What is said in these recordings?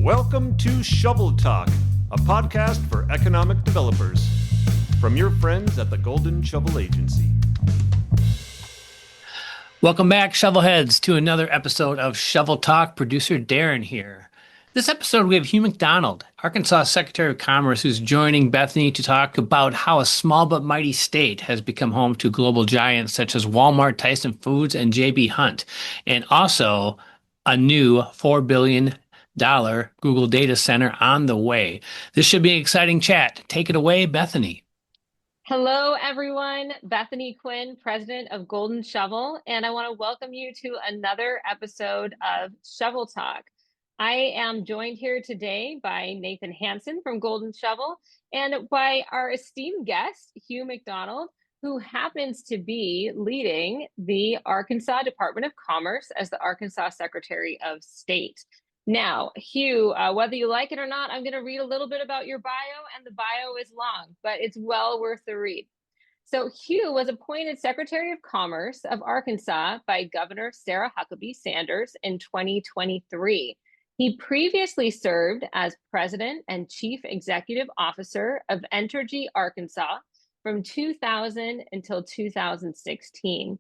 Welcome to ShovelTalk, a podcast for economic developers. From your friends at the Golden Shovel Agency. Welcome back, Shovelheads, to another episode of Shovel Talk. Producer Darren here. This episode, we have Hugh McDonald, Arkansas Secretary of Commerce, who's joining Bethany to talk about how a small but mighty state has become home to global giants such as Walmart, Tyson Foods, and J.B. Hunt, and also a new $4 billion Google data center on the way. This should be an exciting chat. Take it away, Bethany. Hello, everyone. Bethany Quinn, president of Golden Shovel, and I want to welcome you to another episode of Shovel Talk. I am joined here today by Nathan Hansen from Golden Shovel and by our esteemed guest, Hugh McDonald, who happens to be leading the Arkansas Department of Commerce as the Arkansas Secretary of State. Now, Hugh, whether you like it or not, I'm going to read a little bit about your bio, and the bio is long, but it's well worth the read. So Hugh was appointed Secretary of Commerce of Arkansas by Governor Sarah Huckabee Sanders in 2023. He previously served as President and Chief Executive Officer of Entergy Arkansas from 2000 until 2016.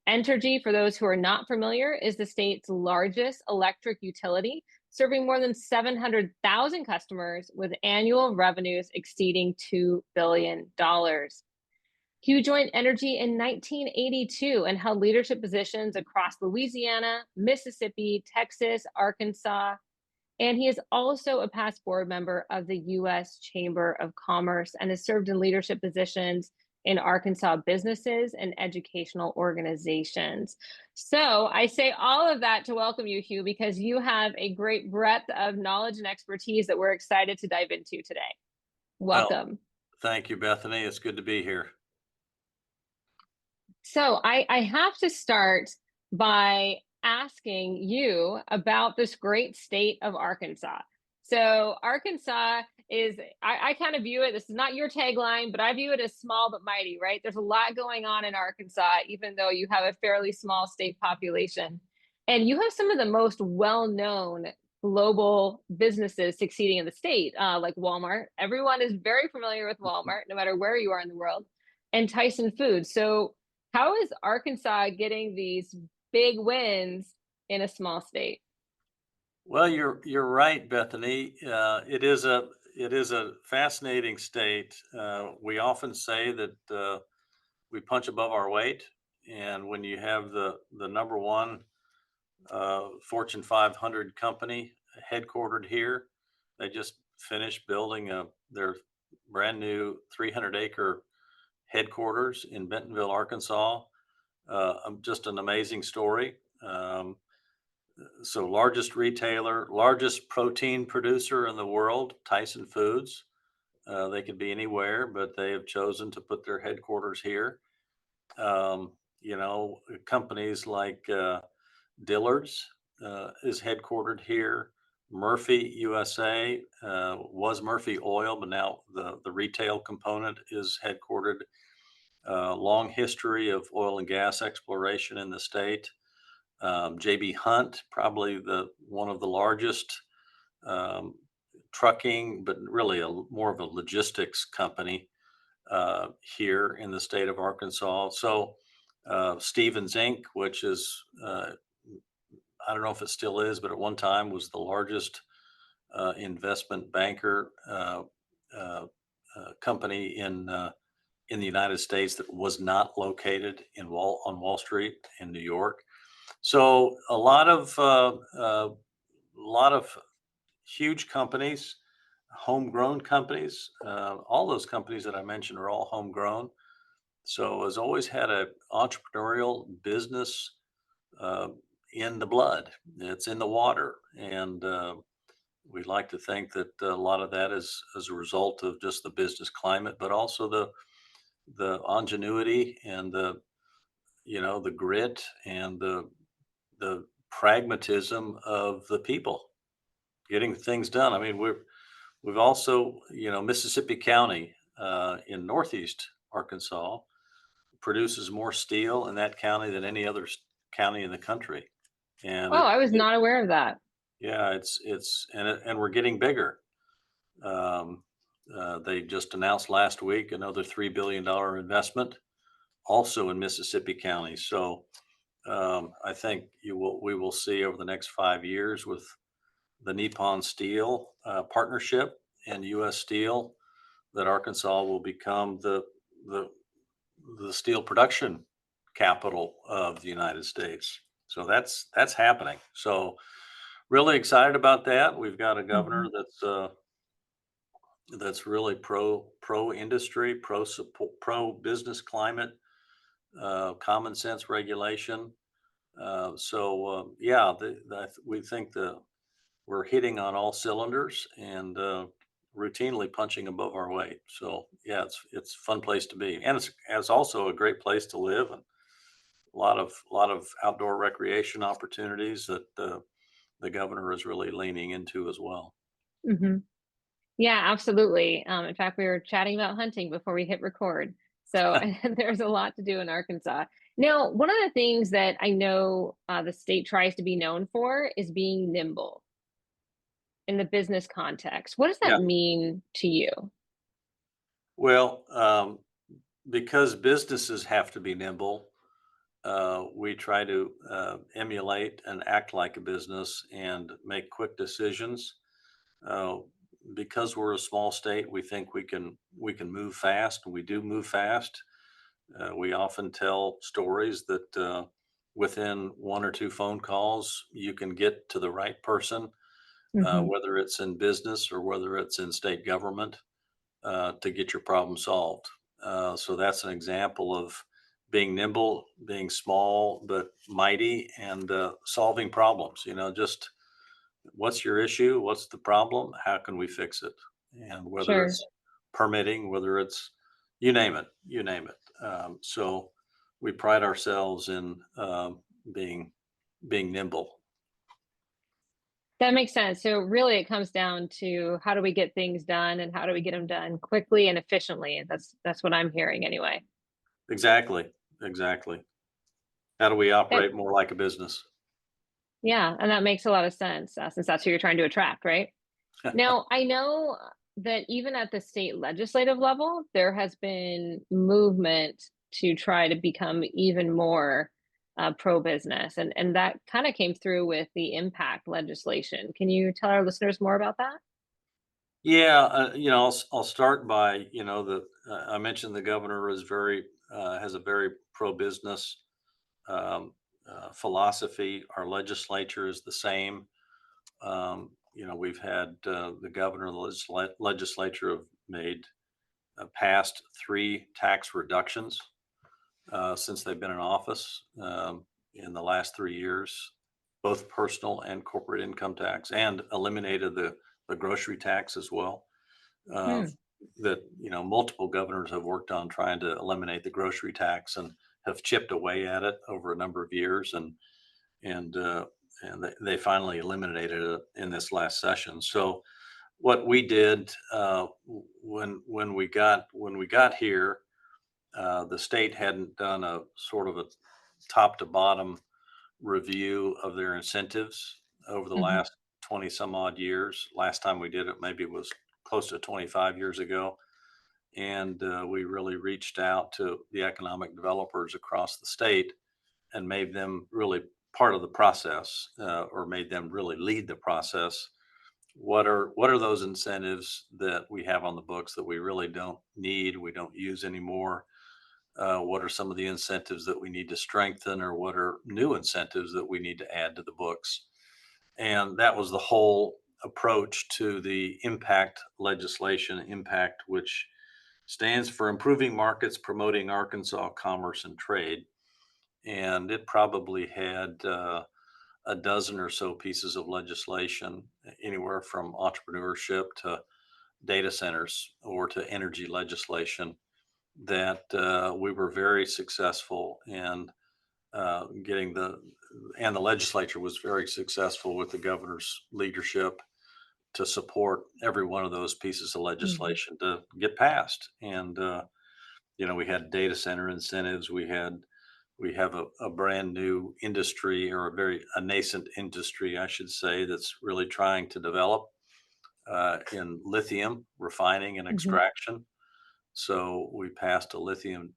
Entergy, for those who are not familiar, is the state's largest electric utility, serving more than 700,000 customers with annual revenues exceeding $2 billion. Hugh joined Entergy in 1982 and held leadership positions across Louisiana, Mississippi, Texas, Arkansas, and he is also a past board member of the U.S. Chamber of Commerce and has served in leadership positions in Arkansas businesses and educational organizations. So I say all of that to welcome you, Hugh, because you have a great breadth of knowledge and expertise that we're excited to dive into today. Welcome. Well, thank you, Bethany. It's good to be here. So I have to start by asking you about this great state of Arkansas. So Arkansas is, I kind of view it, this is not your tagline, but I view it as small but mighty, right? There's a lot going on in Arkansas, even though you have a fairly small state population. And you have some of the most well-known global businesses succeeding in the state, like Walmart. Everyone is very familiar with Walmart, no matter where you are in the world, and Tyson Foods. So how is Arkansas getting these big wins in a small state? Well, you're right, Bethany. It is a fascinating state. We often say that we punch above our weight, and when you have the number one Fortune 500 company headquartered here, they just finished building their brand new 300-acre headquarters in Bentonville, Arkansas. Just an amazing story. So largest retailer, largest protein producer in the world, Tyson Foods. They could be anywhere, but they have chosen to put their headquarters here. Companies like Dillard's is headquartered here. Murphy USA was Murphy Oil, but now the retail component is headquartered. Long history of oil and gas exploration in the state. J.B. Hunt, probably one of the largest trucking, but really more of a logistics company here in the state of Arkansas. So Stevens Inc., which is, I don't know if it still is, but at one time was the largest investment banker company in the United States that was not located on Wall Street in New York. So a lot of huge companies, homegrown companies. All those companies that I mentioned are all homegrown. So has always had an entrepreneurial business in the blood. It's in the water, and we like to think that a lot of that is as a result of just the business climate, but also the ingenuity and the grit and the pragmatism of the people getting things done. I mean, we've also, Mississippi County in Northeast Arkansas produces more steel in that county than any other county in the country. And I was not aware of that. Yeah, and we're getting bigger. Um, they just announced last week another $3 billion investment, also in Mississippi County. So I think we will see over the next 5 years with the Nippon Steel partnership and U.S. Steel that Arkansas will become the the steel production capital of the United States. So that's happening. So really excited about that. We've got a governor Mhm. that's really pro industry, pro support, pro business climate, common sense regulation. Yeah, we think we're hitting on all cylinders and routinely punching above our weight. So yeah, it's a fun place to be, and it's also a great place to live, and a lot of outdoor recreation opportunities that the governor is really leaning into as well. Mhm. Yeah, absolutely. In fact, we were chatting about hunting before we hit record. So there's a lot to do in Arkansas. Now, one of the things that I know the state tries to be known for is being nimble in the business context. What does that Yeah. mean to you? Well, because businesses have to be nimble, we try to emulate and act like a business and make quick decisions. Uh, because we're a small state, we think we can move fast, and we do move fast. We often tell stories that within one or two phone calls, you can get to the right person, Hmm. whether it's in business or whether it's in state government, to get your problem solved. So that's an example of being nimble, being small but mighty, and solving problems. Just what's your issue? What's the problem? How can we fix it? And whether Sure. it's permitting, whether it's you name it, you name it. So we pride ourselves in being nimble. That makes sense. So really it comes down to how do we get things done and how do we get them done quickly and efficiently? That's what I'm hearing anyway. Exactly, exactly. How do we And operate more like a business? yeah, and that makes a lot of sense since that's who you're trying to attract, right? Now, I know that even at the state legislative level, there has been movement to try to become even more pro-business, and that kind of came through with the impact legislation. Can you tell our listeners more about that? Yeah, I'll start by I mentioned the governor is very has a very pro-business philosophy. Our legislature is the same. We've had the governor and the legislature have made passed three tax reductions since they've been in office in the last 3 years, both personal and corporate income tax, and eliminated the grocery tax as well. Uh, Hmm. that multiple governors have worked on trying to eliminate the grocery tax and have chipped away at it over a number of years, and they finally eliminated it in this last session. So what we did when we got here, the state hadn't done a sort of a top to bottom review of their incentives over the Hmm. last 20 some odd years. Last time we did it, maybe it was close to 25 years ago. And we really reached out to the economic developers across the state and made them really part of the process, or made them really lead the process. What are those incentives that we have on the books that we really don't need, we don't use anymore? What are some of the incentives that we need to strengthen, or what are new incentives that we need to add to the books? And that was the whole approach to the impact legislation, impact, which stands for Improving Markets, Promoting Arkansas Commerce and Trade. And it probably had a dozen or so pieces of legislation, anywhere from entrepreneurship to data centers or to energy legislation, that we were very successful in getting and the legislature was very successful with the governor's leadership to support every one of those pieces of Hmm. legislation to get passed. And we had data center incentives, we had we have a brand new industry, or a nascent industry, I should say, that's really trying to develop in lithium refining and Hmm. extraction. So we passed a lithium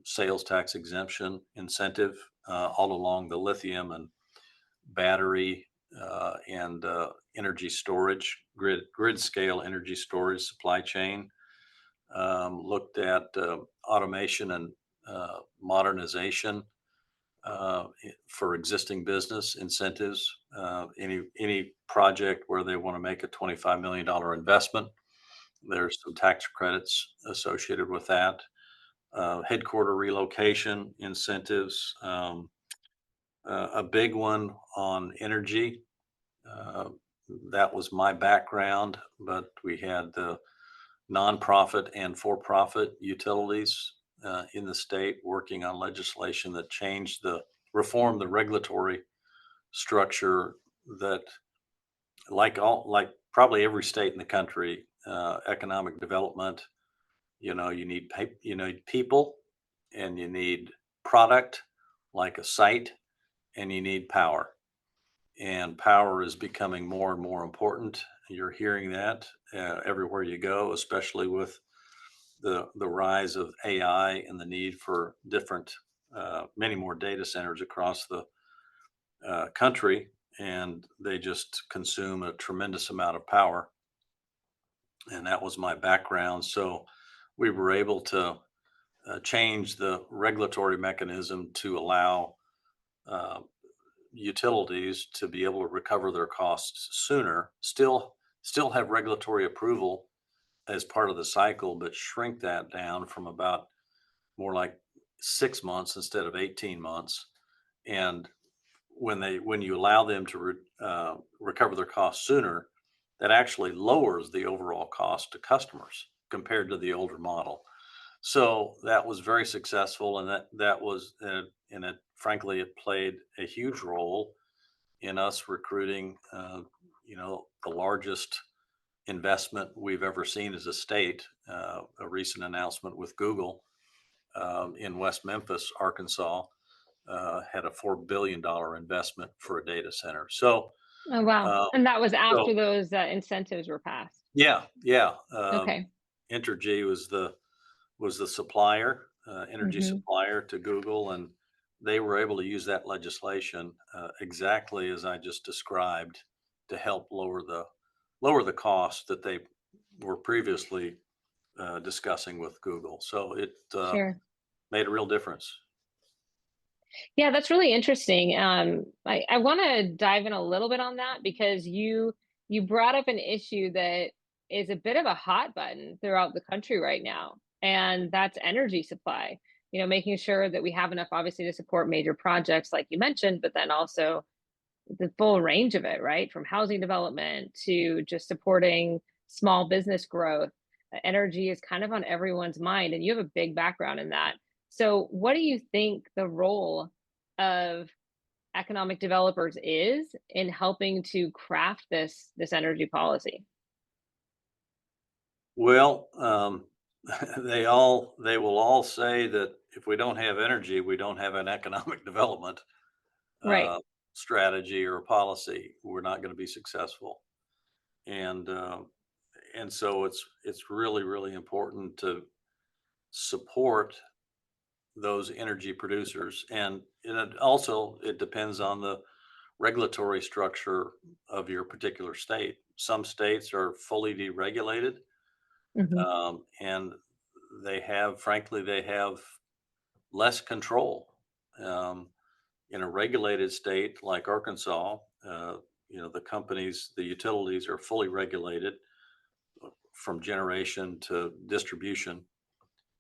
sales tax exemption incentive all along the lithium and battery and energy storage, grid scale energy storage supply chain. Looked at automation and modernization for existing business incentives. Any project where they want to make a $25 million investment, there's some tax credits associated with that. Headquarter relocation incentives, a big one on energy. Uh, that was my background, but we had the nonprofit and for-profit utilities in the state working on legislation that reformed the regulatory structure that, like probably every state in the country, economic development, you need people, and you need product like a site, and you need power. And power is becoming more and more important. You're hearing that everywhere you go, especially with the rise of AI and the need for many more data centers across the country, and they just consume a tremendous amount of power. And that was my background. So we were able to change the regulatory mechanism to allow uh, utilities to be able to recover their costs sooner, still have regulatory approval as part of the cycle, but shrink that down from about more like 6 months instead of 18 months. And when you allow them to recover their costs sooner, that actually lowers the overall cost to customers compared to the older model. So that was very successful, and that was and it frankly it played a huge role in us recruiting the largest investment we've ever seen as a state. A recent announcement with Google in West Memphis, Arkansas, had a $4 billion investment for a data center. So, Oh, wow. uh, And that was so after those incentives were passed. yeah. Okay. Entergy was the supplier, energy Hmm. supplier to Google, and they were able to use that legislation exactly as I just described to help lower the cost that they were previously discussing with Google. So it Sure. made a real difference. Yeah, that's really interesting. I want to dive in a little bit on that because you brought up an issue that is a bit of a hot button throughout the country right now, and that's energy supply. Making sure that we have enough, obviously, to support major projects like you mentioned, but then also the full range of it, right? From housing development to just supporting small business growth. Energy is kind of on everyone's mind, and you have a big background in that. So, what do you think the role of economic developers is in helping to craft this energy policy? Well, they will all say that if we don't have energy, we don't have an economic development Right. uh, strategy or policy. We're not going to be successful. And and so it's really important to support those energy producers, and it depends on the regulatory structure of your particular state. Some states are fully deregulated, Hmm. and frankly they have less control. um, in a regulated state like Arkansas, the utilities are fully regulated from generation to distribution,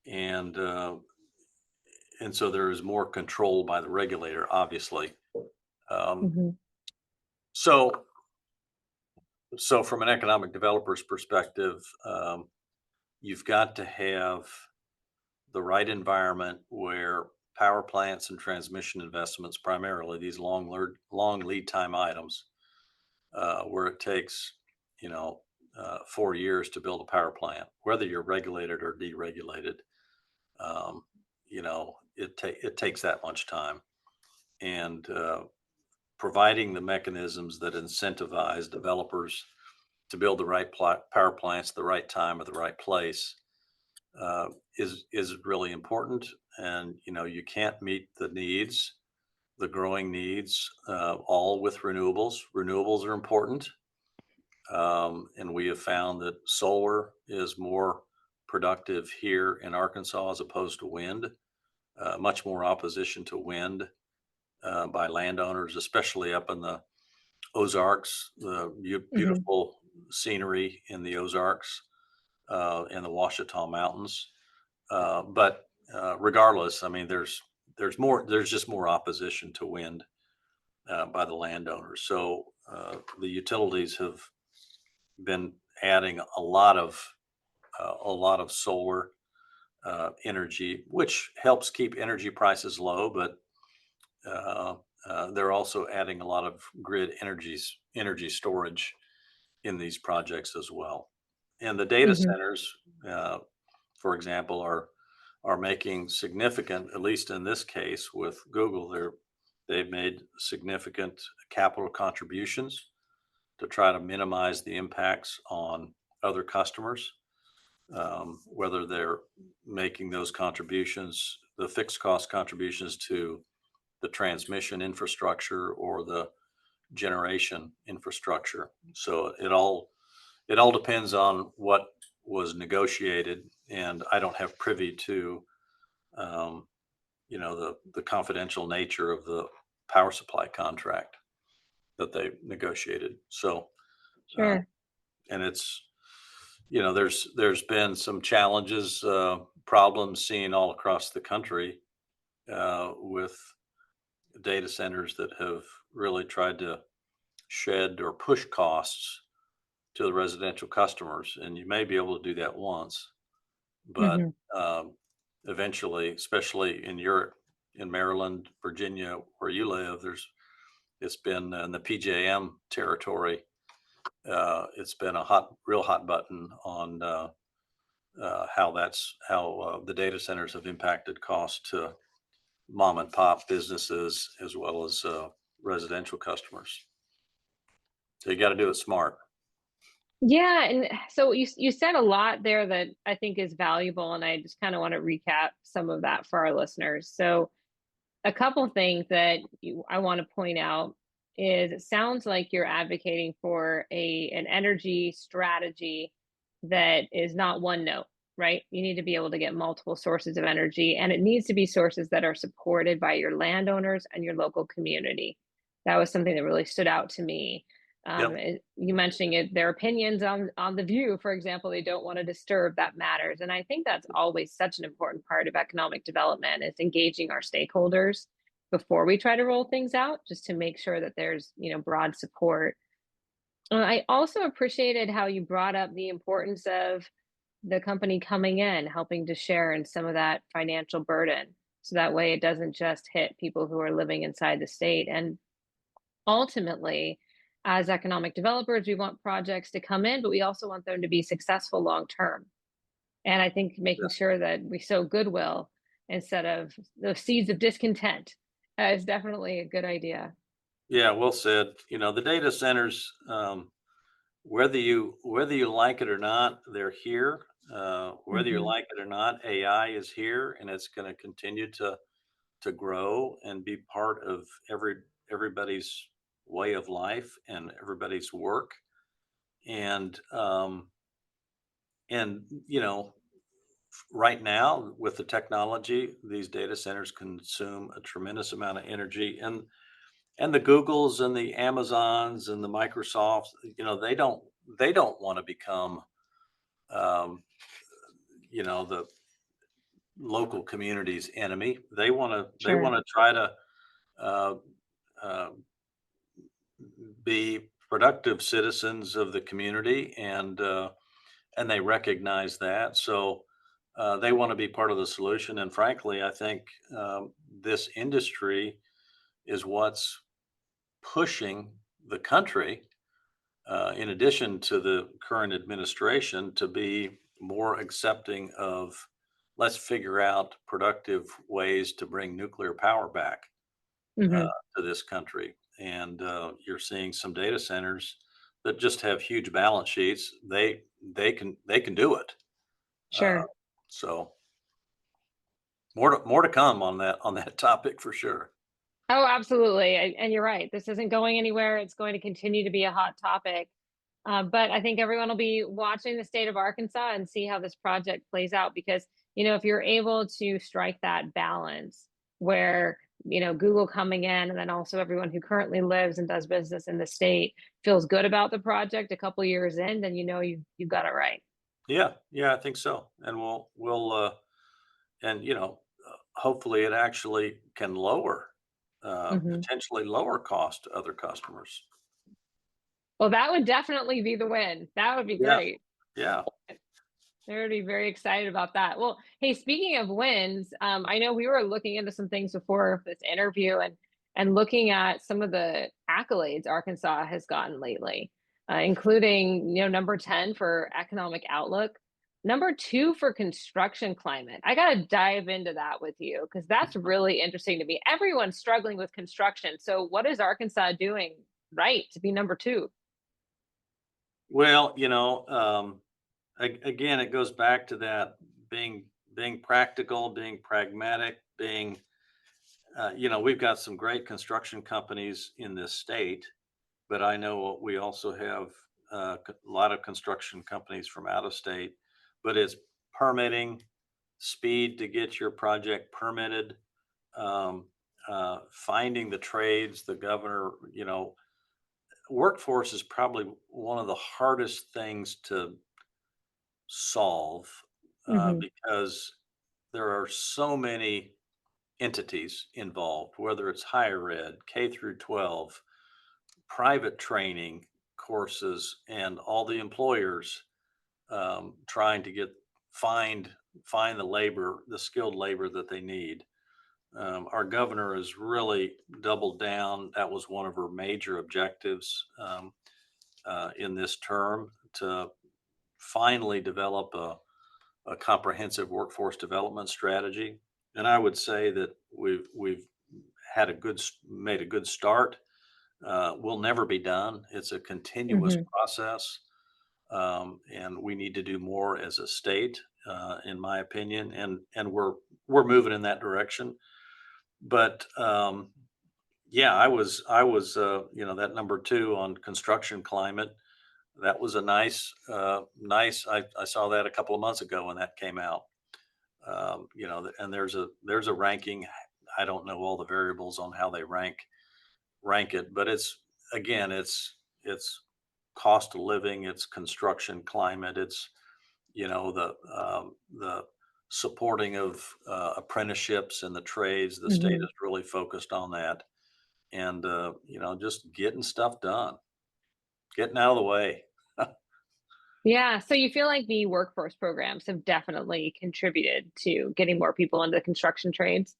and so there is more control by the regulator, obviously. Um, Hmm. so, so from an economic developer's perspective, you've got to have the right environment where power plants and transmission investments, primarily these long lead time items, where it takes, 4 years to build a power plant, whether you're regulated or deregulated. Um, it takes that much time. And providing the mechanisms that incentivize developers to build the right power plants at the right time at the right place is really important. And you can't meet the growing needs, all with renewables. Renewables are important, and we have found that solar is more productive here in Arkansas as opposed to wind. Much more opposition to wind by landowners, especially up in the Ozarks, the Hmm. beautiful scenery in the Ozarks and the Ouachita Mountains. But regardless, I mean, there's just more opposition to wind by the landowners. So the utilities have been adding a lot of solar energy, which helps keep energy prices low, but they're also adding a lot of grid energy storage in these projects as well. And the data Hmm. centers, for example, are making significant, at least in this case with Google, they've made significant capital contributions to try to minimize the impacts on other customers, whether they're making those contributions, the fixed cost contributions to the transmission infrastructure or the generation infrastructure. So it all depends on what was negotiated, and I don't have privy to um, the confidential nature of the power supply contract that they negotiated. So uh, Sure. and it's there's been some challenges, problems seen all across the country with data centers that have really tried to shed or push costs to the residential customers. And you may be able to do that once, but Hmm. um, eventually, especially in Maryland, Virginia, where you live, it's been in the PJM territory. It's been a real hot button on how the data centers have impacted cost to mom and pop businesses as well as residential customers. So you got to do it smart. Yeah, and so you said a lot there that I think is valuable, and I just kind of want to recap some of that for our listeners. So a couple things that I want to point out is it sounds like you're advocating for an energy strategy that is not one note, right? You need to be able to get multiple sources of energy, and it needs to be sources that are supported by your landowners and your local community. That was something that really stood out to me. Yep. You mentioning it, their opinions on the view, for example, they don't want to disturb. That matters, and I think that's always such an important part of economic development is engaging our stakeholders before we try to roll things out, just to make sure that there's broad support. I also appreciated how you brought up the importance of the company coming in, helping to share in some of that financial burden. So that way it doesn't just hit people who are living inside the state. And ultimately, as economic developers, we want projects to come in, but we also want them to be successful long term. And I think making sure that we sow goodwill instead of the seeds of discontent is definitely a good idea. Yeah, well said. The data centers, whether you like it or not, they're here. Whether you Hmm. like it or not, AI is here, and it's going to continue to grow and be part of everybody's way of life and everybody's work. And and right now with the technology, these data centers consume a tremendous amount of energy, and the Googles and the Amazons and the Microsofts, they don't want to become um, the local community's enemy. They want Sure. to try to uh, uh, be productive citizens of the community, and they recognize that. So they want to be part of the solution. And frankly, I think this industry is what's pushing the country, in addition to the current administration, to be more accepting of let's figure out productive ways to bring nuclear power back Hmm. to this country. And you're seeing some data centers that just have huge balance sheets. They can do it. Uh, Sure. so more to come on that topic for sure. Oh, absolutely. And you're right. This isn't going anywhere. It's going to continue to be a hot topic. But I think everyone will be watching the state of Arkansas and see how this project plays out because, if you're able to strike that balance where, Google coming in and then also everyone who currently lives and does business in the state feels good about the project a couple years in, then you've got it right. Yeah, I think so. And and hopefully it actually can Hmm. potentially lower cost to other customers. Well, that would definitely be the win. That would be Yeah, great. yeah. They're already very excited about that. Well, hey, speaking of wins, I know we were looking into some things before this interview and looking at some of the accolades Arkansas has gotten lately, including number 10 for economic outlook, number 2 for construction climate. I got to dive into that with you because that's really interesting to me. Everyone's struggling with construction, so what is Arkansas doing right to be number 2? Well, again, it goes back to that being practical, being pragmatic, being we've got some great construction companies in this state, but I know we also have a lot of construction companies from out of state. But it's permitting, speed to get your project permitted, um, finding the trades. The governor, workforce is probably one of the hardest things to solve Hmm. because there are so many entities involved, whether it's higher ed, K through 12, private training courses, and all the employers trying to find the skilled labor that they need. Our governor has really doubled down. That was one of her major objectives in this term to finally develop a comprehensive workforce development strategy. And I would say that we've made a good start. We'll never be done. It's a continuous Hmm. process, and we need to do more as a state, in my opinion. And we're moving in that direction. But yeah, I was that number 2 on construction climate. That was a nice. I saw that a couple of months ago when that came out. And there's a ranking. I don't know all the variables on how they rank it, but it's cost of living, it's construction climate, it's the supporting of apprenticeships and the trades. The state Hmm. is really focused on that, and just getting stuff done, getting out of the way. Yeah, so you feel like the workforce programs have definitely contributed to getting more people into the construction trades?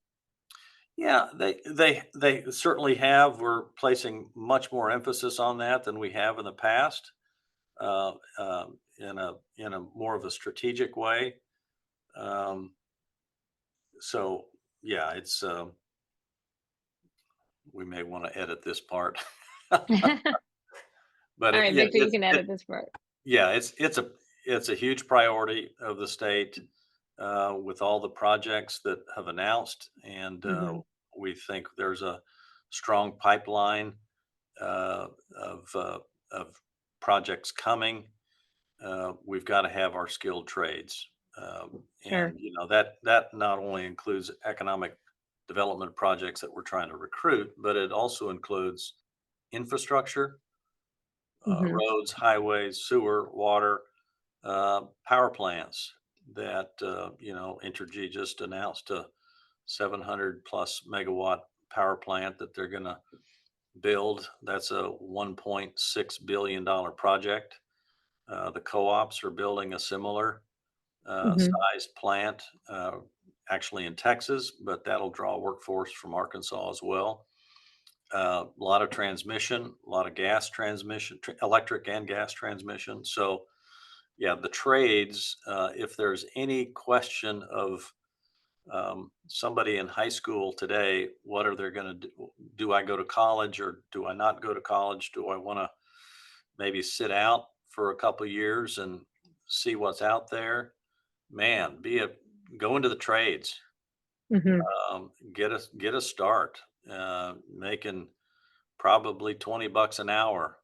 Yeah, they certainly have. We're placing much more emphasis on that than we have in the past, in a more of a strategic way. Um, so yeah, it's we may want to edit this part, All but right, Victor, you can edit this part. yeah, it's a huge priority of the state, with all the projects that have announced, and Hmm. we think there's a strong pipeline uh, of of projects coming. We've got to have our skilled trades, Sure. and that not only includes economic development projects that we're trying to recruit, but it also includes infrastructure, Hmm. roads, highways, sewer, water, power plants that Entergy just announced a 700 plus megawatt power plant that they're going to build. That's a $1.6 billion project. The co-ops are building a similar Hmm. sized plant, actually in Texas, but that'll draw workforce from Arkansas as well. A lot of transmission, a lot of gas transmission, electric and gas transmission. So yeah, the trades, if there's any question of somebody in high school today, what are they going to do? Do I go to college or do I not go to college? Do I want to maybe sit out for a couple of years and see what's out there? Man, go into the trades, Hmm. get a start, making probably $20 an hour,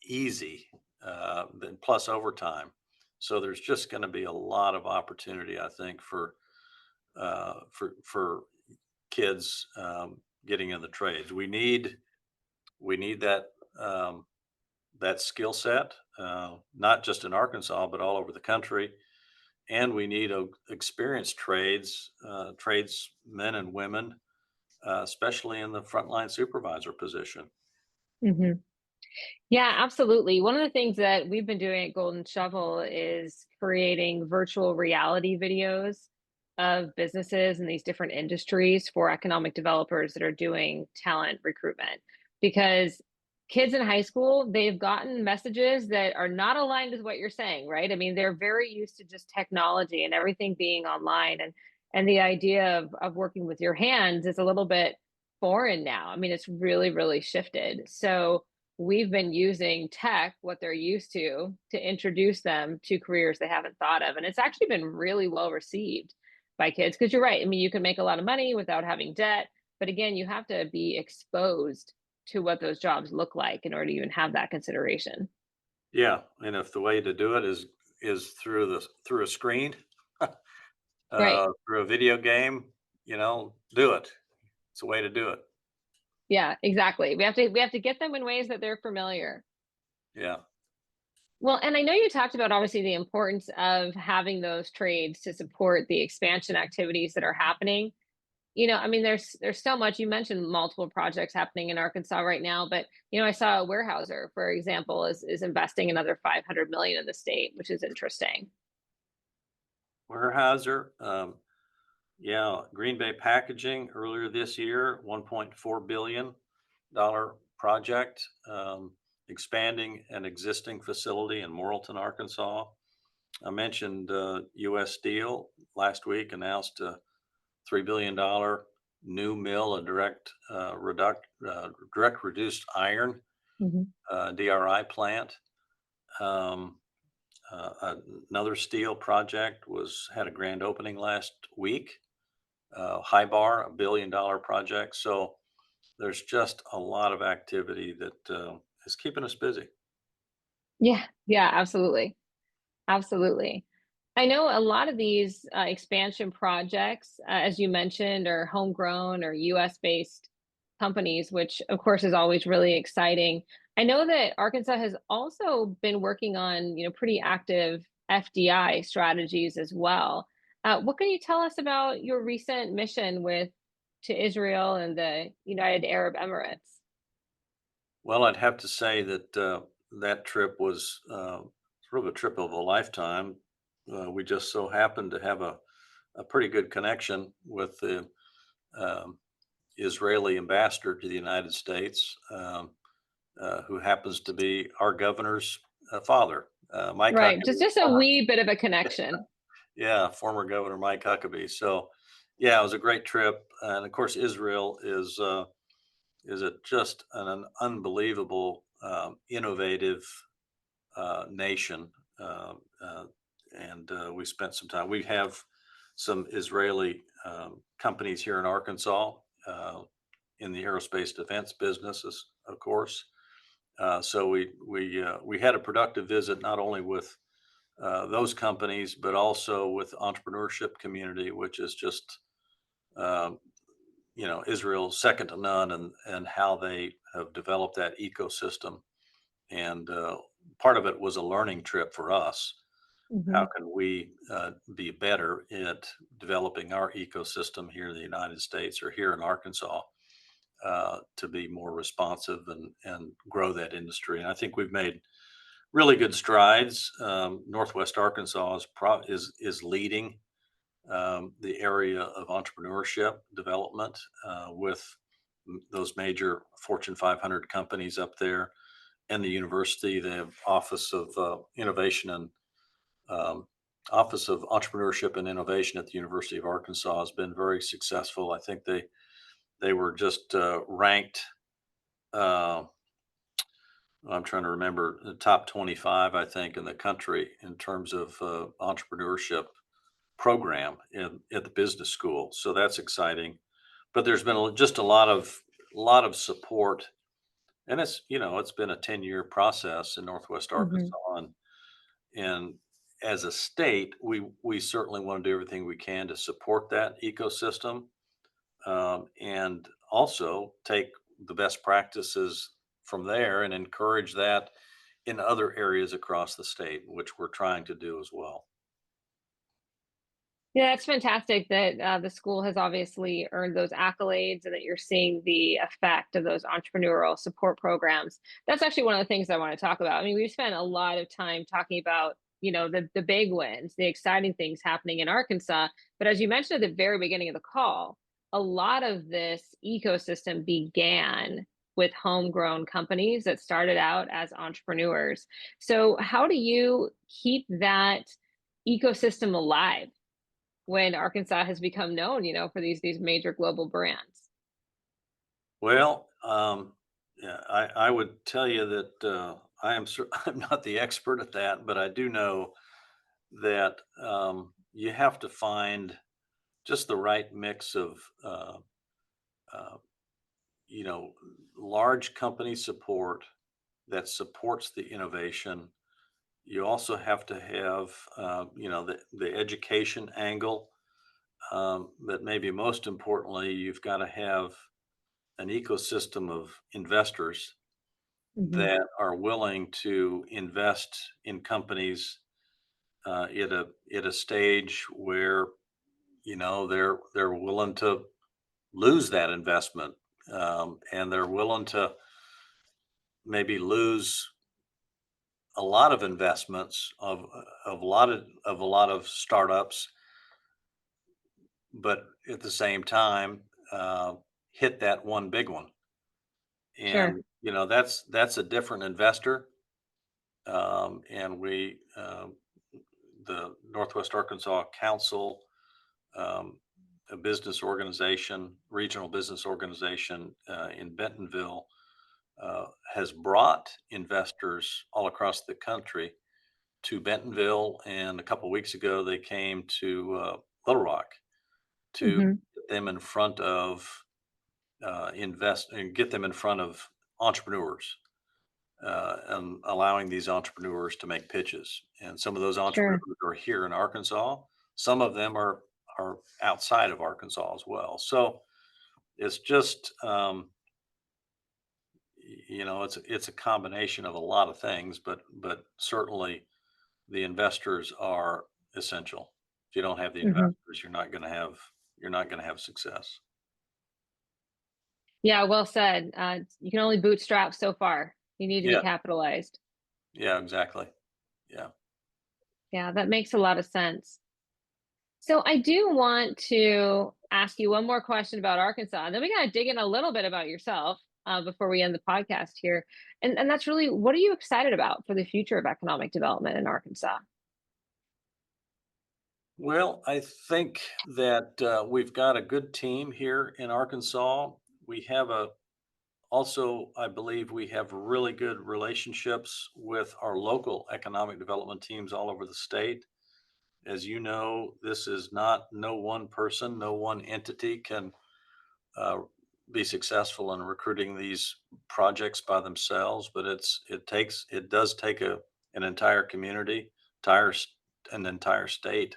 easy, then plus overtime. So there's just going to be a lot of opportunity, I think, for kids getting in the trades. We need that skill set, not just in Arkansas, but all over the country. And we need experienced tradesmen and women, especially in the frontline supervisor position. Hmm. Yeah, absolutely. One of the things that we've been doing at Golden Shovel is creating virtual reality videos of businesses in these different industries for economic developers that are doing talent recruitment. Because kids in high school, they've gotten messages that are not aligned with what you're saying, right? I mean, they're very used to just technology and everything being online, and the idea of working with your hands is a little bit foreign now. I mean, it's really, really shifted. So we've been using tech, what they're used to introduce them to careers they haven't thought of. And it's actually been really well received by kids because you're right. I mean, you can make a lot of money without having debt. But again, you have to be exposed to what those jobs look like in order to even have that consideration. Yeah, and if the way to do it is through a screen, Right. through a video game, do it. It's a way to do it. Yeah, exactly. We have to get them in ways that they're familiar. Yeah. Well, and I know you talked about obviously the importance of having those trades to support the expansion activities that are happening. I mean, there's so much. You mentioned multiple projects happening in Arkansas right now, but I saw a warehouser, for example, is investing another 500 million in the state, which is interesting. Weyerhaeuser, yeah, Green Bay Packaging earlier this year, $1.4 billion project, expanding an existing facility in Morrilton, Arkansas. I mentioned U.S. Steel last week announced a $3 billion new mill, a direct reduced iron Mhm. DRI plant. Um, Another steel project had a grand opening last week. High Bar, $1 billion project. So there's just a lot of activity that is keeping us busy. Yeah, yeah, absolutely. Absolutely. I know a lot of these expansion projects, as you mentioned, are homegrown or US based companies, which of course is always really exciting. I know that Arkansas has also been working on, pretty active FDI strategies as well. What can you tell us about your recent mission to Israel and the United Arab Emirates? Well, I'd have to say that that trip was sort of a trip of a lifetime. We just so happened to have a pretty good connection with the um, Israeli ambassador to the United States, who happens to be our governor's father, Mike Right, just Huckabee. just a wee bit of a connection. Yeah, former Governor Mike Huckabee. So, yeah, it was a great trip, and of course, Israel just an unbelievable, innovative nation, and we spent some time. We have some Israeli companies here in Arkansas in the aerospace defense business, of course. So we had a productive visit not only with those companies, but also with the entrepreneurship community, which is just um, Israel's second to none, and how they have developed that ecosystem. And part of it was a learning trip for us. How Mhm. can we be better at developing our ecosystem here in the United States or here in Arkansas to be more responsive and grow that industry? And I think we've made really good strides. Northwest Arkansas is leading the area of entrepreneurship development with those major Fortune 500 companies up there, and the university. They have Office of Innovation and Office of Entrepreneurship and Innovation at the University of Arkansas has been very successful. I think they were just ranked. I'm trying to remember the top 25, I think, in the country in terms of entrepreneurship program at the business school. So that's exciting. But there's been just a lot of support, and it's been a 10-year process in Northwest Hmm. Arkansas, and as a state, we certainly want to do everything we can to support that ecosystem, and also take the best practices from there and encourage that in other areas across the state, which we're trying to do as well. Yeah, it's fantastic that the school has obviously earned those accolades and that you're seeing the effect of those entrepreneurial support programs. That's actually one of the things I want to talk about. I mean, we've spent a lot of time talking about, the big wins, the exciting things happening in Arkansas. But as you mentioned at the very beginning of the call, a lot of this ecosystem began with homegrown companies that started out as entrepreneurs. So, how do you keep that ecosystem alive when Arkansas has become known, for these major global brands? Well, yeah, I would tell you that I'm not the expert at that, but I do know that you have to find just the right mix of uh, you know large company support that supports the innovation. You also have to have the education angle, but maybe most importantly, you've got to have an ecosystem of investors Hmm. that are willing to invest in companies at a stage where they're willing to lose that investment, and they're willing to maybe lose a lot of investments of a lot of startups, but at the same time hit that one big one. Sure. And that's a different investor. And the Northwest Arkansas Council, um, a business organization, regional business organization in Bentonville, has brought investors all across the country to Bentonville, and a couple weeks ago they came to Little Rock to Hmm. get them in front of invest and get them in front of entrepreneurs, and allowing these entrepreneurs to make pitches. And some of those entrepreneurs Sure. are here in Arkansas. Some of them are outside of Arkansas as well. So it's just it's a combination of a lot of things, but certainly the investors are essential. If you don't have the Hmm. investors, you're not going to have success. Yeah, well said. You can only bootstrap so far. You need to be Yeah, capitalized. yeah, exactly. Yeah. Yeah, that makes a lot of sense. So I do want to ask you one more question about Arkansas, and then we got to dig in a little bit about yourself before we end the podcast here. And that's really, what are you excited about for the future of economic development in Arkansas? Well, I think that we've got a good team here in Arkansas. We have I believe we have really good relationships with our local economic development teams all over the state. As you know, this is not no one person, no one entity can uh, be successful in recruiting these projects by themselves, but it does take an entire community, an entire state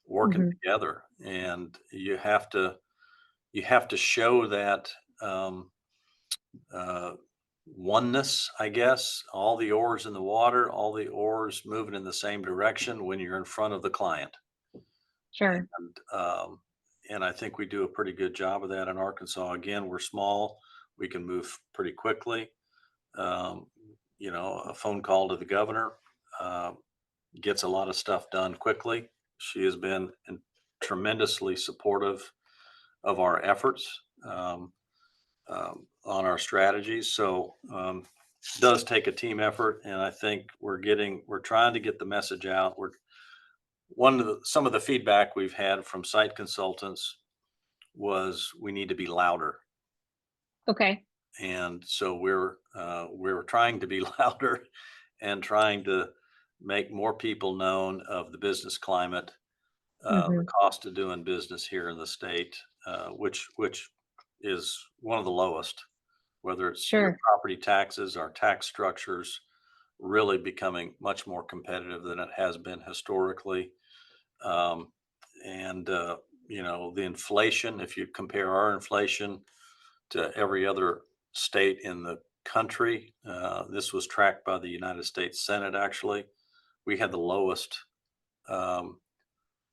working Hmm. together, and you have to show that um, uh, oneness, I guess. All the oars in the water, all the oars moving in the same direction when you're in front of the client. Sure. And I think we do a pretty good job of that in Arkansas. Again, we're small. We can move pretty quickly. Um, a phone call to the governor uh, gets a lot of stuff done quickly. She has been tremendously supportive of our efforts, on our strategies. So it does take a team effort, and I think we're trying to get the message out. some of the feedback we've had from site consultants was we need to be louder. Okay. And so we're trying to be louder and trying to make more people known of the business climate, the cost of doing business here in the state, which is one of the lowest, whether it's your Sure. property taxes, our tax structures really becoming much more competitive than it has been historically. And the inflation, if you compare our inflation to every other state in the country, this was tracked by the United States Senate, actually. We had the lowest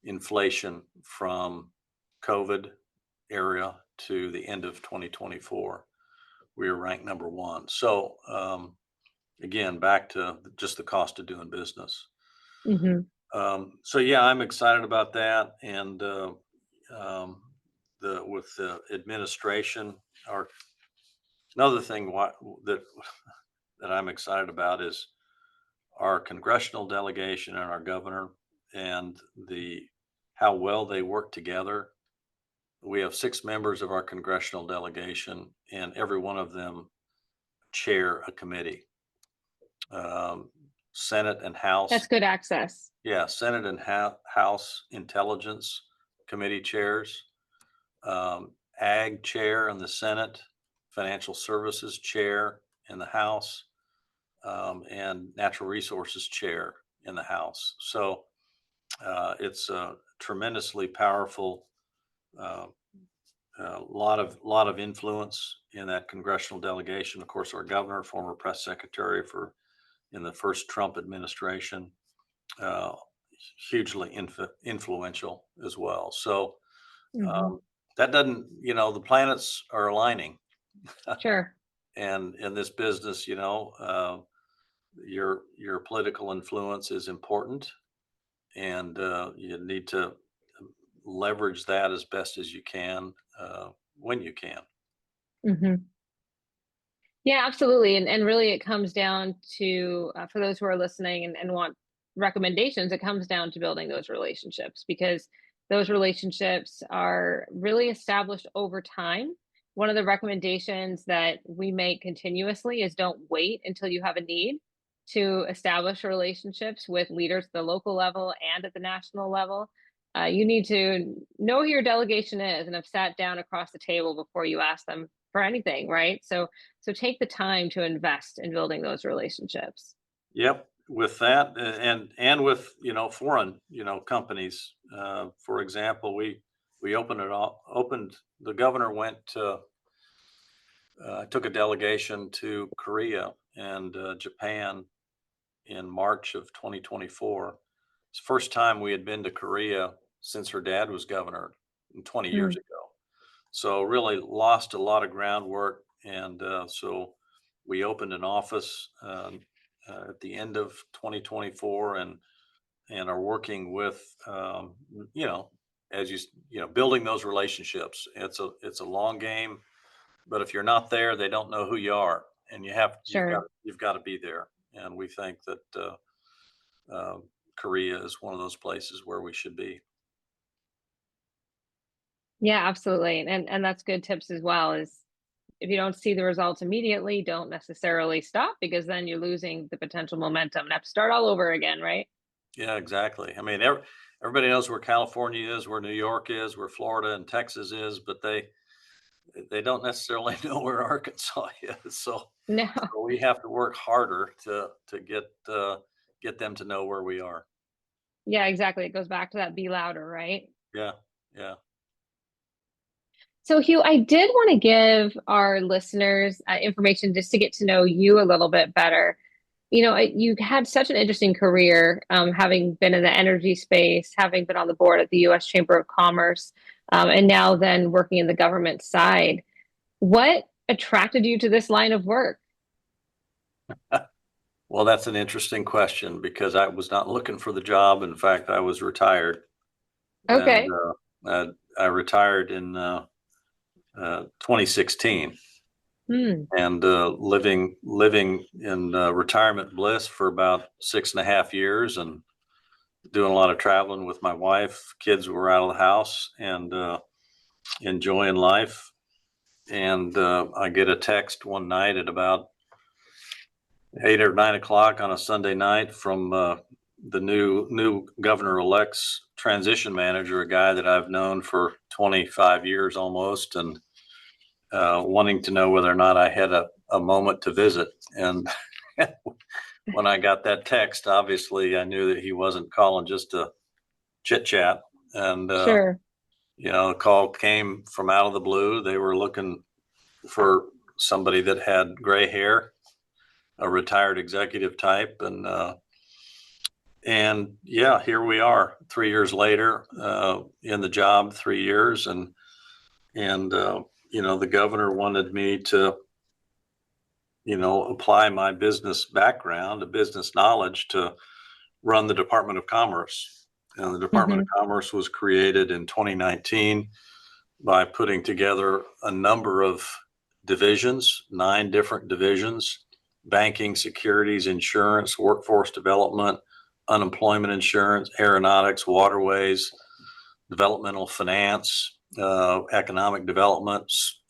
inflation from COVID area to the end of 2024. We were ranked number one. So again, back to just the cost of doing business. Mm-hmm. So yeah, I'm excited about that. And with the administration, another thing that I'm excited about is our congressional delegation and our governor and how well they work together. We have 6 members of our congressional delegation, and every one of them chair a committee. Senate and House. That's good access. Yeah, Senate and House Intelligence Committee chairs, Ag chair in the Senate, Financial Services chair in the House, and Natural Resources chair in the House. So it's a tremendously powerful, lot of influence in that congressional delegation. Of course, our governor, former press secretary in the first Trump administration, hugely influential as well. So that doesn't, the planets are aligning. Sure. And in this business, your political influence is important, and you need to leverage that as best as you can when you can. Mm-hmm. Yeah, absolutely. And really it comes down to, for those who are listening and want recommendations, it comes down to building those relationships, because those relationships are really established over time. One of the recommendations that we make continuously is don't wait until you have a need to establish relationships with leaders at the local level and at the national level. You need to know who your delegation is and have sat down across the table before you ask them for anything, right? So take the time to invest in building those relationships. Yep. With that, and with foreign companies. For example, we opened the governor went to took a delegation to Korea and Japan in March of 2024. It's the first time we had been to Korea since her dad was governor 20 years ago. So really lost a lot of groundwork, and so we opened an office at the end of 2024, and are working with as building those relationships. It's a long game, but if you're not there, they don't know who you are, and you've got to be there. And we think that Korea is one of those places where we should be. Yeah, absolutely. And that's good tips as well. Is if you don't see the results immediately, don't necessarily stop, because then you're losing the potential momentum and have to start all over again, right? Yeah, exactly. I mean, everybody knows where California is, where New York is, where Florida and Texas is, but they don't necessarily know where Arkansas is. So No. we have to work harder to get them to know where we are. Yeah, exactly. It goes back to that be louder, right? Yeah, yeah. So Hugh, I did want to give our listeners information just to get to know you a little bit better. You had such an interesting career, having been in the energy space, having been on the board at the U.S. Chamber of Commerce, and now then working in the government side. What attracted you to this line of work? Well, that's an interesting question, because I was not looking for the job. In fact, I was retired. Okay. And I retired in 2016. And living in retirement bliss for about 6.5 years, and doing a lot of traveling with my wife. Kids were out of the house and enjoying life. And I get a text one night at about 8 or 9 o'clock on a Sunday night from the new governor-elect's transition manager, a guy that I've known for 25 years almost, and wanting to know whether or not I had a moment to visit. And when I got that text, obviously I knew that he wasn't calling just to chit chat. And, Sure. a call came from out of the blue. They were looking for somebody that had gray hair, a retired executive type. And yeah, here we are 3 years later, in the job 3 years. And the governor wanted me to, apply my business background, the business knowledge to run the Department of Commerce. And the Department of Commerce was created in 2019 by putting together a number of divisions, 9 different divisions: banking, securities, insurance, workforce development, unemployment insurance, aeronautics, waterways, developmental finance, economic developments.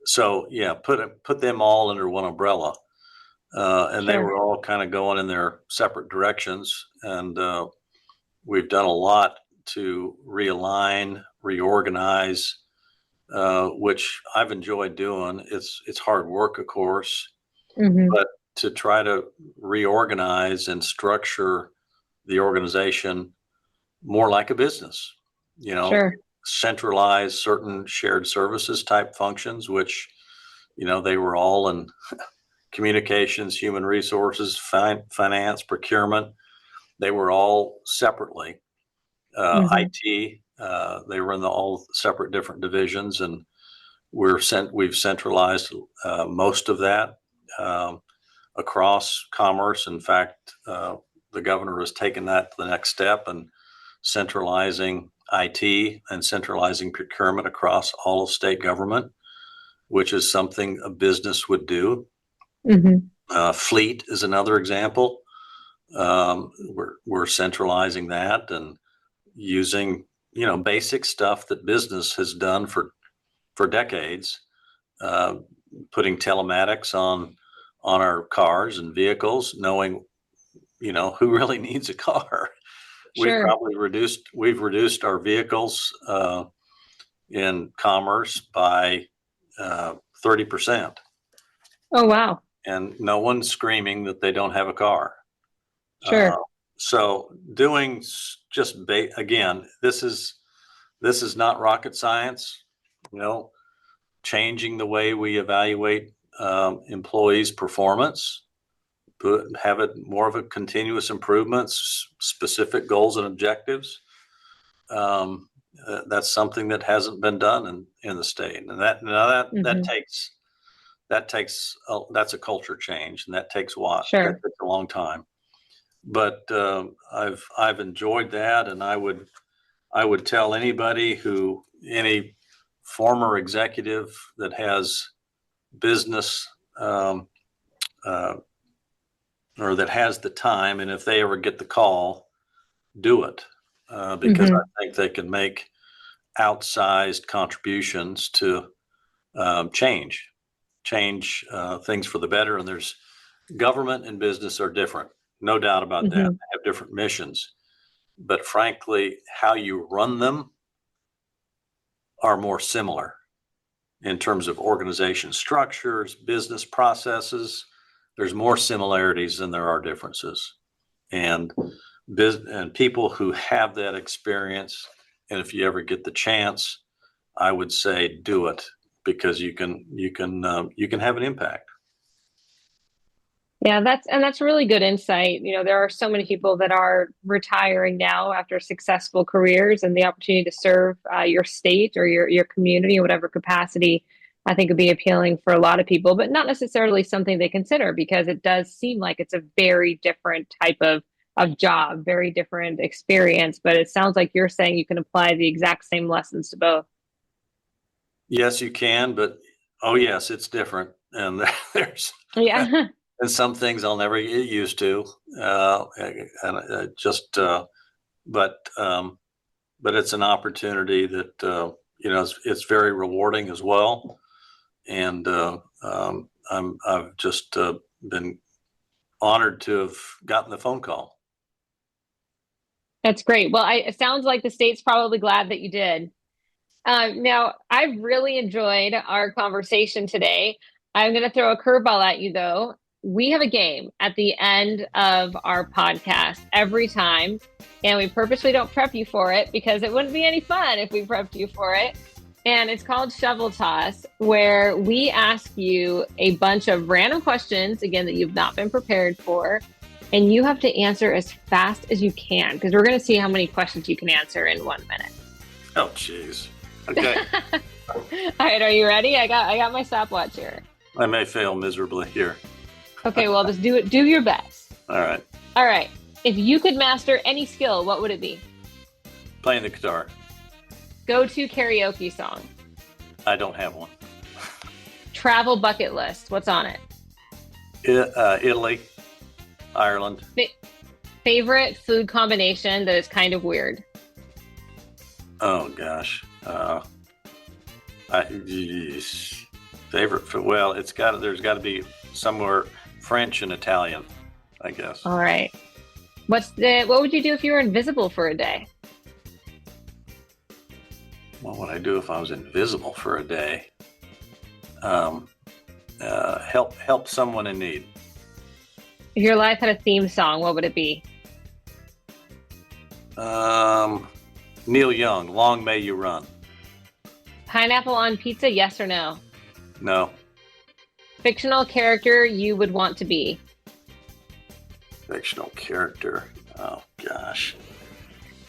So yeah, put them all under one umbrella. And they were all kind of going in their separate directions. And we've done a lot to realign, reorganize, which I've enjoyed doing. It's hard work, of course, but to try to reorganize and structure the organization more like a business, centralize certain shared services type functions, which, they were all in communications, human resources, finance, procurement. They were all separately. IT, they were in all separate different divisions, and we've centralized most of that across commerce. In fact, the governor has taken that to the next step and centralizing IT and centralizing procurement across all of state government, which is something a business would do. Fleet is another example. We're centralizing that and using, basic stuff that business has done for decades, putting telematics on our cars and vehicles, knowing, who really needs a car. Sure. We've reduced our vehicles in commerce by 30%. Oh, wow. And no one's screaming that they don't have a car. Sure. So doing just again, this is not rocket science. Changing the way we evaluate employees' performance, have it more of a continuous improvement, specific goals and objectives. That's something that hasn't been done in the state, and that's a culture change, and that takes that takes a long time. But I've enjoyed that, and I would tell any former executive that has business or that has the time, and if they ever get the call, do it, because I think they can make outsized contributions to change things for the better. And there's government and business are different, no doubt about that. They have different missions, but frankly, how you run them are more similar in terms of organization structures, business processes. There's more similarities than there are differences, and people who have that experience, and if you ever get the chance, I would say do it, because you can have an impact. Yeah, that's really good insight. There are so many people that are retiring now after successful careers, and the opportunity to serve your state or your community in whatever capacity, I think would be appealing for a lot of people, but not necessarily something they consider, because it does seem like it's a very different type of job, very different experience. But it sounds like you're saying you can apply the exact same lessons to both. Yes, you can, but yes, it's different. And there's Yeah. And some things I'll never get used to. But it's an opportunity that, it's very rewarding as well. And I've just been honored to have gotten the phone call. That's great. Well, it sounds like the state's probably glad that you did. Now, I've really enjoyed our conversation today. I'm going to throw a curveball at you, though. We have a game at the end of our podcast every time, and we purposely don't prep you for it because it wouldn't be any fun if we prepped you for it. And it's called Shovel Toss, where we ask you a bunch of random questions, again, that you've not been prepared for. And you have to answer as fast as you can, because we're going to see how many questions you can answer in 1 minute. Oh, jeez. Okay. All right. Are you ready? I got my stopwatch here. I may fail miserably here. Okay. Well, just do your best. All right. All right. If you could master any skill, what would it be? Playing the guitar. Go-to karaoke song. I don't have one. Travel bucket list. What's on it? Italy. Ireland. Favorite food combination that is kind of weird? Oh gosh. Favorite food. Well, there's got to be somewhere French and Italian, I guess. All right. What would you do if you were invisible for a day? What would I do if I was invisible for a day? Help someone in need. If your life had a theme song, what would it be? Neil Young, Long May You Run. Pineapple on pizza, yes or no? No. Fictional character you would want to be? Fictional character. Oh gosh.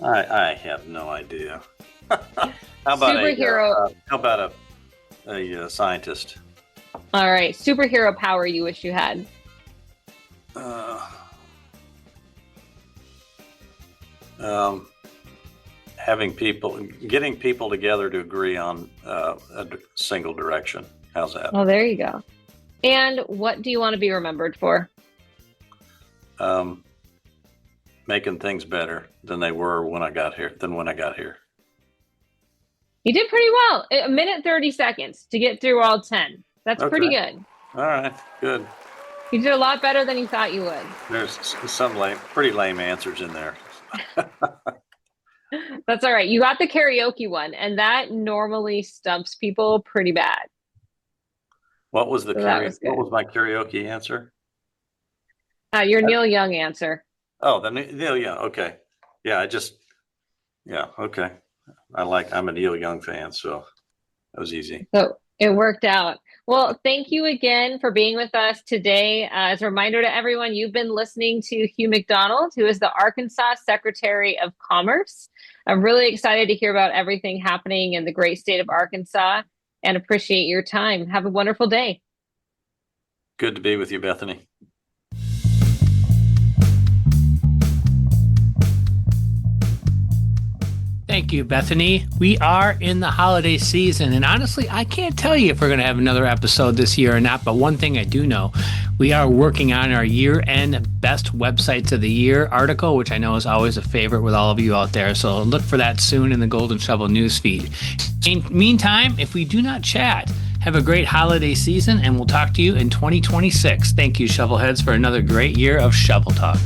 I have no idea. How about superhero? How about a scientist? All right. Superhero power you wish you had? Getting people together to agree on a single direction. How's that? Oh, there you go. And what do you want to be remembered for? Making things better than they were when I got here. You did pretty well. 1 minute 30 seconds to get through all 10. That's Okay. pretty good. All right, good. You did a lot better than you thought you would. There's some pretty lame answers in there. That's all right. You got the karaoke one, and that normally stumps people pretty bad. What was What was my karaoke answer? Your Neil Young answer. Oh, Neil Young. Okay. Yeah, okay. I'm a Neil Young fan, so that was easy. So it worked out. Well, thank you again for being with us today. As a reminder to everyone, you've been listening to Hugh McDonald, who is the Arkansas Secretary of Commerce. I'm really excited to hear about everything happening in the great state of Arkansas and appreciate your time. Have a wonderful day. Good to be with you, Bethany. Thank you, Bethany. We are in the holiday season, and honestly, I can't tell you if we're going to have another episode this year or not, but one thing I do know, we are working on our year-end Best Websites of the Year article, which I know is always a favorite with all of you out there, so look for that soon in the Golden Shovel newsfeed. Meantime, if we do not chat, have a great holiday season, and we'll talk to you in 2026. Thank you, Shovelheads, for another great year of Shovel Talk.